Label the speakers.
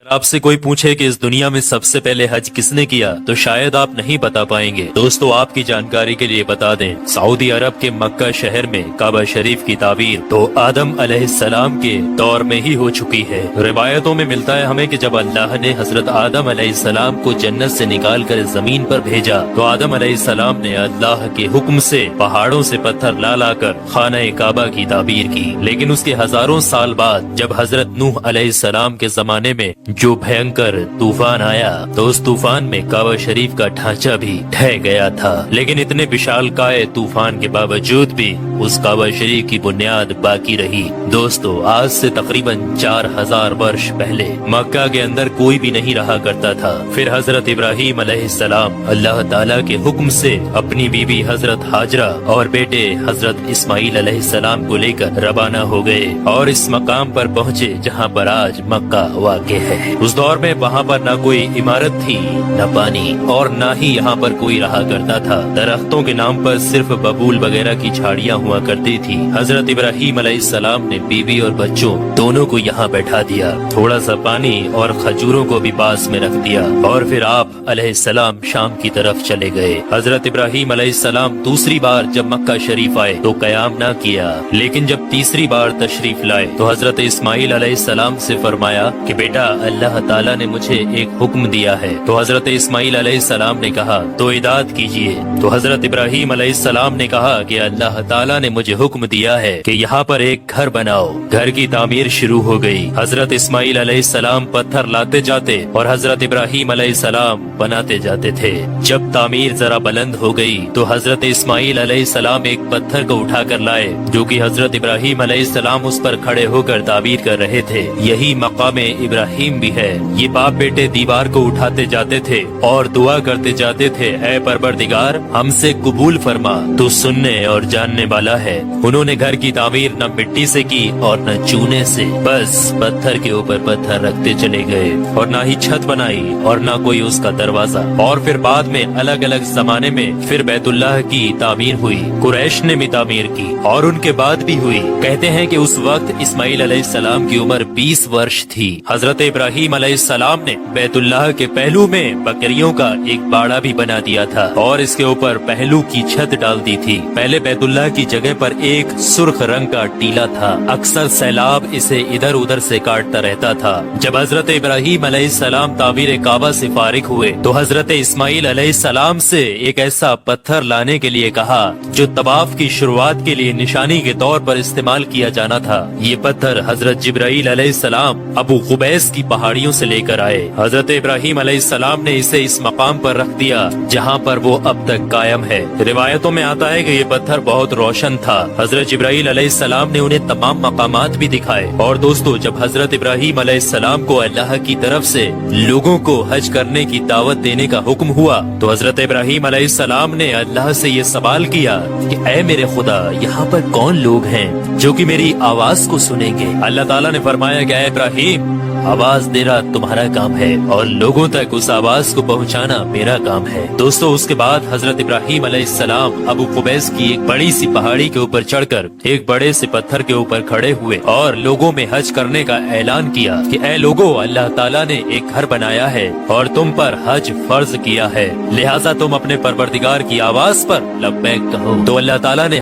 Speaker 1: آپ سے کوئی پوچھے کہ اس دنیا میں سب سے پہلے حج کس نے کیا تو شاید آپ نہیں بتا پائیں گے۔ دوستو آپ کی جانکاری کے لیے بتا دیں، سعودی عرب کے مکہ شہر میں کعبہ شریف کی تعمیر تو آدم علیہ السلام کے دور میں ہی ہو چکی ہے۔ روایتوں میں ملتا ہے ہمیں کہ جب اللہ نے حضرت آدم علیہ السلام کو جنت سے نکال کر زمین پر بھیجا تو آدم علیہ السلام نے اللہ کے حکم سے پہاڑوں سے پتھر لا کر خانہ کعبہ کی تعمیر کی، لیکن اس کے ہزاروں سال بعد جب حضرت نوح علیہ السلام کے زمانے میں جو بھینکر طوفان آیا تو اس طوفان میں کعبہ شریف کا ڈھانچہ بھی ڈھہ گیا تھا، لیکن اتنے وشال کائے طوفان کے باوجود بھی اس کعبہ شریف کی بنیاد باقی رہی۔ دوستو آج سے تقریباً 4000 برس پہلے مکہ کے اندر کوئی بھی نہیں رہا کرتا تھا۔ پھر حضرت ابراہیم علیہ السلام اللہ تعالیٰ کے حکم سے اپنی بیوی حضرت ہاجرہ اور بیٹے حضرت اسماعیل علیہ السلام کو لے کر روانہ ہو گئے اور اس مقام پر پہنچے جہاں پر آج مکہ واقع ہے۔ اس دور میں وہاں پر نہ کوئی عمارت تھی، نہ پانی، اور نہ ہی یہاں پر کوئی رہا کرتا تھا۔ درختوں کے نام پر صرف ببول وغیرہ کی جھاڑیاں ہوا کرتی تھی۔ حضرت ابراہیم علیہ السلام نے بیوی اور بچوں دونوں کو یہاں بیٹھا دیا، تھوڑا سا پانی اور کھجوروں کو بھی پاس میں رکھ دیا، اور پھر آپ علیہ السلام شام کی طرف چلے گئے۔ حضرت ابراہیم علیہ السلام دوسری بار جب مکہ شریف آئے تو قیام نہ کیا، لیکن جب تیسری بار تشریف لائے تو حضرت اسماعیل علیہ السلام سے فرمایا کہ بیٹا اللہ تعالیٰ نے مجھے ایک حکم دیا ہے۔ تو حضرت اسماعیل علیہ السلام نے کہا تو اطاعت کیجیے۔ تو حضرت ابراہیم علیہ السلام نے کہا کہ اللہ تعالیٰ نے مجھے حکم دیا ہے کہ یہاں پر ایک گھر بناؤ۔ گھر کی تعمیر شروع ہو گئی۔ حضرت اسماعیل علیہ السلام پتھر لاتے جاتے اور حضرت ابراہیم علیہ السلام بناتے جاتے تھے۔ جب تعمیر ذرا بلند ہو گئی تو حضرت اسماعیل علیہ السلام ایک پتھر کو اٹھا کر لائے جو کہ حضرت ابراہیم علیہ السلام اس پر کھڑے ہو کر تعمیر کر رہے تھے۔ یہی مقام ابراہیم بھی ہے۔ یہ باپ بیٹے دیوار کو اٹھاتے جاتے تھے اور دعا کرتے جاتے تھے، اے پروردگار ہم سے قبول فرما، تو سننے اور جاننے والا ہے۔ انہوں نے گھر کی تعمیر نہ مٹی سے کی اور نہ چونے سے، بس پتھر کے اوپر پتھر رکھتے چلے گئے، اور نہ ہی چھت بنائی اور نہ کوئی اس کا دروازہ۔ اور پھر بعد میں الگ الگ زمانے میں پھر بیت اللہ کی تعمیر ہوئی، قریش نے بھی تعمیر کی اور ان کے بعد بھی ہوئی۔ کہتے ہیں کہ اس وقت اسماعیل علیہ السلام کی عمر 20 برس تھی۔ حضرت ابراہیم علیہ السلام نے بیت اللہ کے پہلو میں بکریوں کا ایک باڑا بھی بنا دیا تھا اور اس کے اوپر پہلو کی چھت ڈال دی تھی۔ پہلے بیت اللہ کی جگہ پر ایک سرخ رنگ کا ٹیلا تھا، اکثر سیلاب اسے ادھر ادھر سے کاٹتا رہتا تھا۔ جب حضرت ابراہیم علیہ السلام تعمیر کعبہ سے فارغ ہوئے تو حضرت اسماعیل علیہ السلام سے ایک ایسا پتھر لانے کے لیے کہا جو طواف کی شروعات کے لیے نشانی کے طور پر استعمال کیا جانا تھا۔ یہ پتھر حضرت جبرائیل علیہ السلام ابو قبیس کی پہاڑیوں سے لے کر آئے۔ حضرت ابراہیم علیہ السلام نے اسے اس مقام پر رکھ دیا جہاں پر وہ اب تک قائم ہے۔ روایتوں میں آتا ہے کہ یہ پتھر بہت روشن تھا۔ حضرت جبرائیل علیہ السلام نے انہیں تمام مقامات بھی دکھائے۔ اور دوستو جب حضرت ابراہیم علیہ السلام کو اللہ کی طرف سے لوگوں کو حج کرنے کی دعوت دینے کا حکم ہوا تو حضرت ابراہیم علیہ السلام نے اللہ سے یہ سوال کیا کہ اے میرے خدا یہاں پر کون لوگ ہیں جو کہ میری آواز کو سنیں گے؟ اللہ تعالیٰ نے فرمایا کہ اے ابراہیم آواز دینا تمہارا کام ہے اور لوگوں تک اس آواز کو پہنچانا میرا کام ہے۔ دوستو اس کے بعد حضرت ابراہیم علیہ السلام ابو قبیس کی ایک بڑی سی پہاڑی کے اوپر چڑھ کر ایک بڑے سے پتھر کے اوپر کھڑے ہوئے اور لوگوں میں حج کرنے کا اعلان کیا کہ اے لوگوں اللہ تعالیٰ نے ایک گھر بنایا ہے اور تم پر حج فرض کیا ہے، لہٰذا تم اپنے پروردگار کی آواز پر لبیک کہو۔ تو اللہ تعالیٰ نے